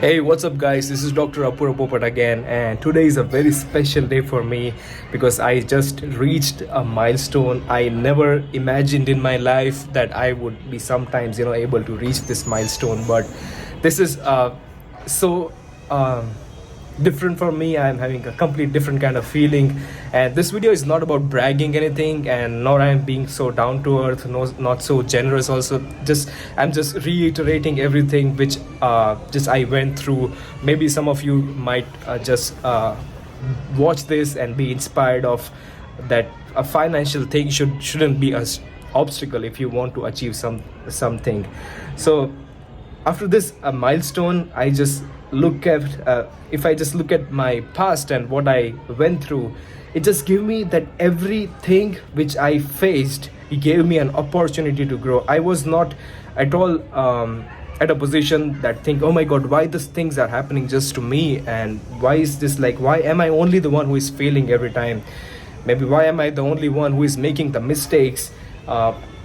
Hey, what's up, guys? This is Dr. Apurva Popat again, and today is a very special day for me because I just reached a milestone. I never imagined in my life that I would be sometimes, able to reach this milestone, but this is so. Different for me. I'm having a complete different kind of feeling, and this video is not about bragging anything, and nor I'm being so down to earth, no, not so generous also. Just I'm just reiterating everything which just I went through. Maybe some of you might just watch this and be inspired of that. A financial thing shouldn't be an obstacle if you want to achieve something. So after this milestone, I just look at if I just look at my past and what I went through, it just gave me that everything which I faced, it gave me an opportunity to grow. I was not at all at a position that think, oh my god, why these things are happening just to me, and why is this, like, why am I only the one who is failing every time? Maybe why am I the only one who is making the mistakes?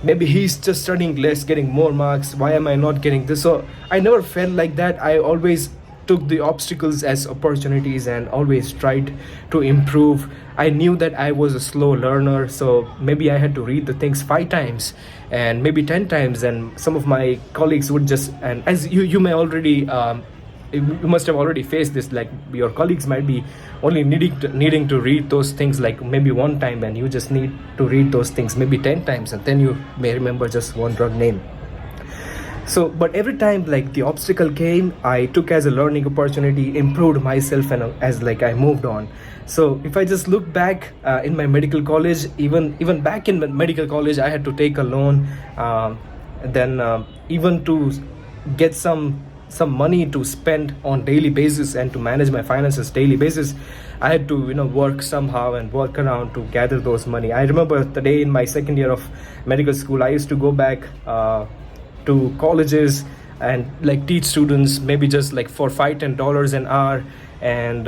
Maybe he's just studying less, getting more marks. Why am I not getting this? So I never felt like that. I always took the obstacles as opportunities and always tried to improve. I knew that I was a slow learner, so maybe I had to read the things 5 times and maybe 10 times. And some of my colleagues would just, and as you may already you must have already faced this, like your colleagues might be only needing to read those things like maybe 1 time, and you just need to read those things maybe 10 times, and then you may remember just one drug name. So but every time like the obstacle came, I took as a learning opportunity, improved myself, and as like I moved on. So if I just look back in my medical college, even back in medical college, I had to take a loan, then even to get some money to spend on daily basis and to manage my finances daily basis, I had to work somehow and work around to gather those money. I remember the day in my second year of medical school, I used to go back to colleges and like teach students maybe just like for $5-10 an hour. And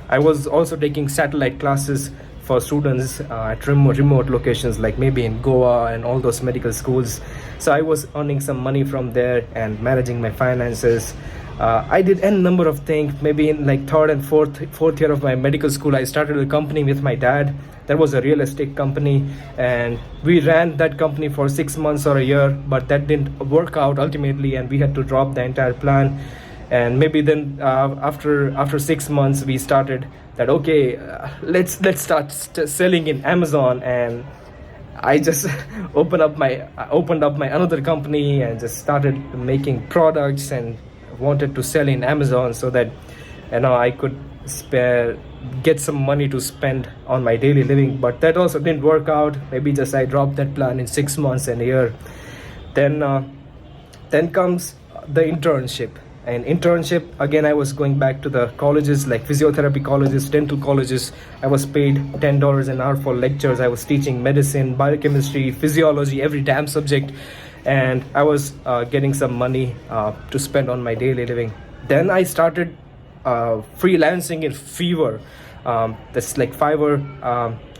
I was also taking satellite classes for students at remote locations, like maybe in Goa and all those medical schools. So I was earning some money from there and managing my finances. I did n number of things. Maybe in like third and fourth year of my medical school, I started a company with my dad. That was a real estate company, and we ran that company for 6 months or a year, but that didn't work out ultimately, and we had to drop the entire plan. And maybe then after 6 months, we started that, okay, let's start selling in Amazon. And I just opened up my another company and just started making products and wanted to sell in Amazon so that I could get some money to spend on my daily living. But that also didn't work out. Maybe just I dropped that plan in 6 months and a year. Then comes the internship. And internship, again, I was going back to the colleges, like physiotherapy colleges, dental colleges. I was paid $10 an hour for lectures. I was teaching medicine, biochemistry, physiology, every damn subject. And I was getting some money to spend on my daily living. Then I started freelancing in Fever. That's like Fiverr.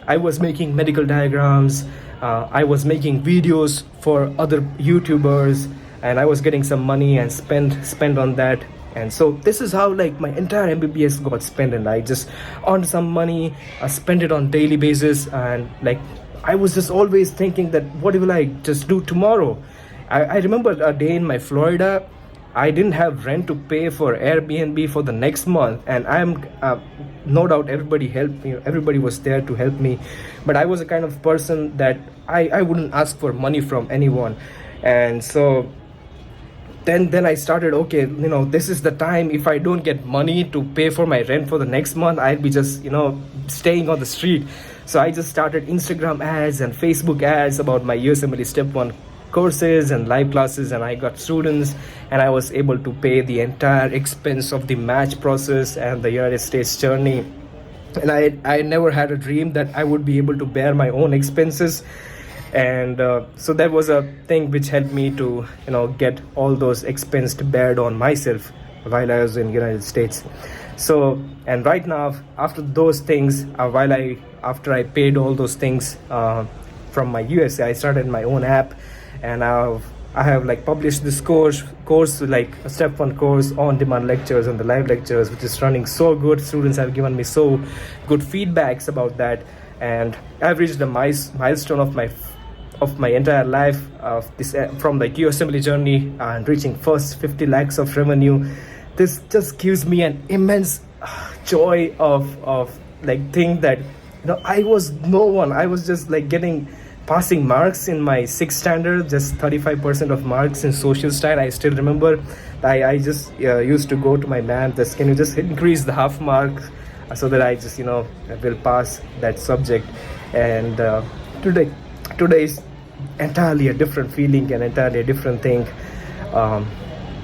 I was making medical diagrams. I was making videos for other YouTubers, and I was getting some money and spend on that. And so this is how like my entire MBBS got spent, and I just earned some money, spent it on daily basis. And like I was just always thinking that what will I just do tomorrow? I remember a day in my Florida, I didn't have rent to pay for Airbnb for the next month, and I'm no doubt everybody helped me. Everybody was there to help me, but I was a kind of person that I wouldn't ask for money from anyone. And so then I started, okay, this is the time. If I don't get money to pay for my rent for the next month, I'll be just staying on the street. So I just started Instagram ads and Facebook ads about my USMLE Step1 courses and live classes, and I got students, and I was able to pay the entire expense of the match process and the United States journey. And I never had a dream that I would be able to bear my own expenses. And so that was a thing which helped me to get all those expenses bared on myself while I was in United States. So, and right now, after those things, after I paid all those things from my USA, I started my own app. And I have like published this course like a step 1 course, on demand lectures and the live lectures, which is running so good. Students have given me so good feedbacks about that, and I've reached the milestone of my entire life of this from the USMLE journey and reaching first 50 lakhs of revenue. This just gives me an immense joy of like thing that, I was no one. I was just like getting passing marks in my 6th standard, just 35% of marks in social style. I still remember I just used to go to my ma'am, just can you just increase the half mark so that I just will pass that subject. And today is entirely a different feeling and entirely a different thing.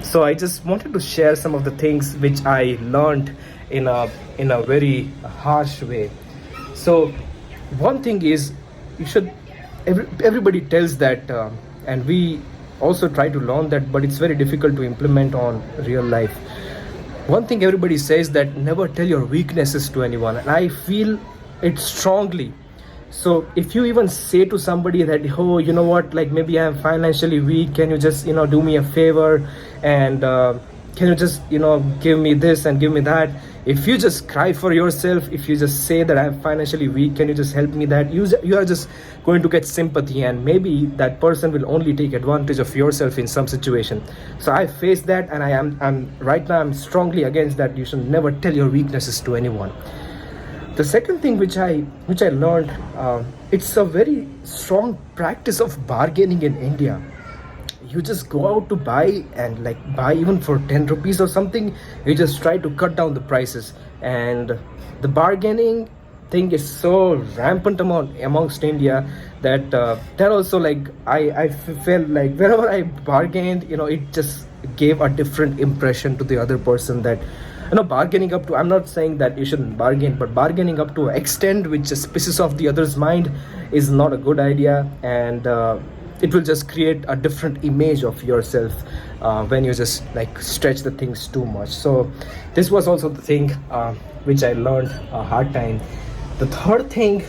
So I just wanted to share some of the things which I learned in a very harsh way. So one thing is, everybody tells that, and we also try to learn that, but it's very difficult to implement on real life. One thing everybody says that never tell your weaknesses to anyone, and I feel it strongly. So if you even say to somebody that, oh, you know what, like maybe I'm financially weak, can you just do me a favor, and can you just give me this and give me that. If you just cry for yourself, if you just say that I'm financially weak, can you just help me, that you are just going to get sympathy, and maybe that person will only take advantage of yourself in some situation. So I face that, and I'm strongly against that. You should never tell your weaknesses to anyone. The second thing which I learned, it's a very strong practice of bargaining in India. You just go out to buy, and like buy even for 10 rupees or something, you just try to cut down the prices. And the bargaining thing is so rampant amongst India that that also, like I felt like wherever I bargained, it just gave a different impression to the other person, that bargaining up to, I'm not saying that you shouldn't bargain, but bargaining up to an extent which just pisses off the other's mind is not a good idea. And it will just create a different image of yourself when you just like stretch the things too much. So this was also the thing which I learned a hard time. The third thing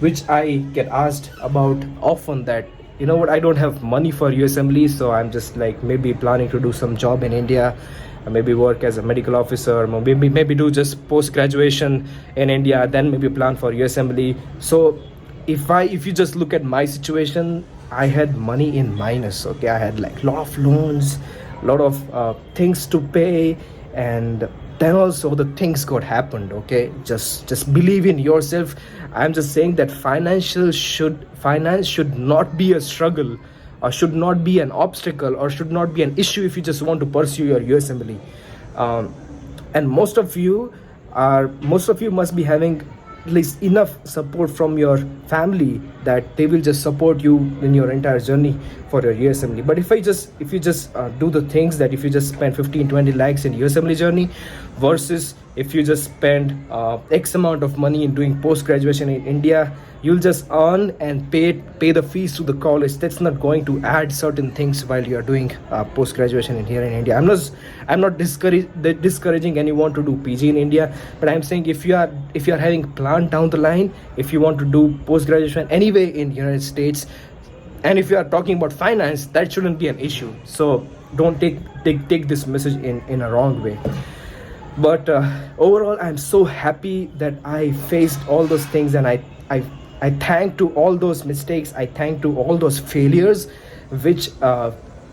which I get asked about often, that I don't have money for USMLE, so I'm just like maybe planning to do some job in India, maybe work as a medical officer, maybe do just post graduation in India, then maybe plan for USMLE. So if you just look at my situation, I had money in minus. Okay, I had like lot of loans, lot of things to pay, and then also the things got happened. Okay, just believe in yourself. I'm just saying that finance should not be a struggle, or should not be an obstacle, or should not be an issue if you just want to pursue your USMLE. And most of you must be having at least enough support from your family that they will just support you in your entire journey for your USMLE. But if you just do the things, that if you just spend 15-20 lakhs in USMLE journey versus if you just spend X amount of money in doing post graduation in India, you'll just earn and pay the fees to the college. That's not going to add certain things while you are doing post graduation in here in India. I'm not discouraging anyone to do PG in India, but I'm saying if you are having plan down the line, if you want to do post graduation anyway in United States, and if you are talking about finance, that shouldn't be an issue. So don't take this message in a wrong way. But overall, I'm so happy that I faced all those things, and I thank to all those mistakes, I thank to all those failures which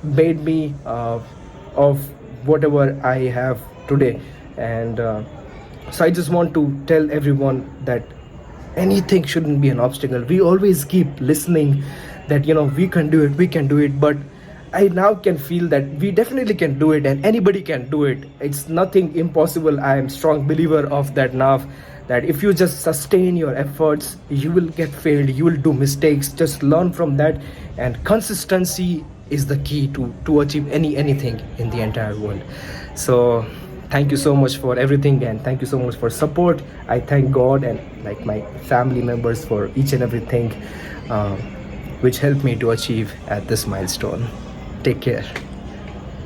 made me of whatever I have today. And so I just want to tell everyone that anything shouldn't be an obstacle. We always keep listening that we can do it, but I now can feel that we definitely can do it, and anybody can do it. It's nothing impossible. I am a strong believer of that now, that if you just sustain your efforts, you will get failed, you will do mistakes, just learn from that. And consistency is the key to achieve anything in the entire world. So thank you so much for everything, and thank you so much for support. I thank God and like my family members for each and everything which helped me to achieve at this milestone. Take care.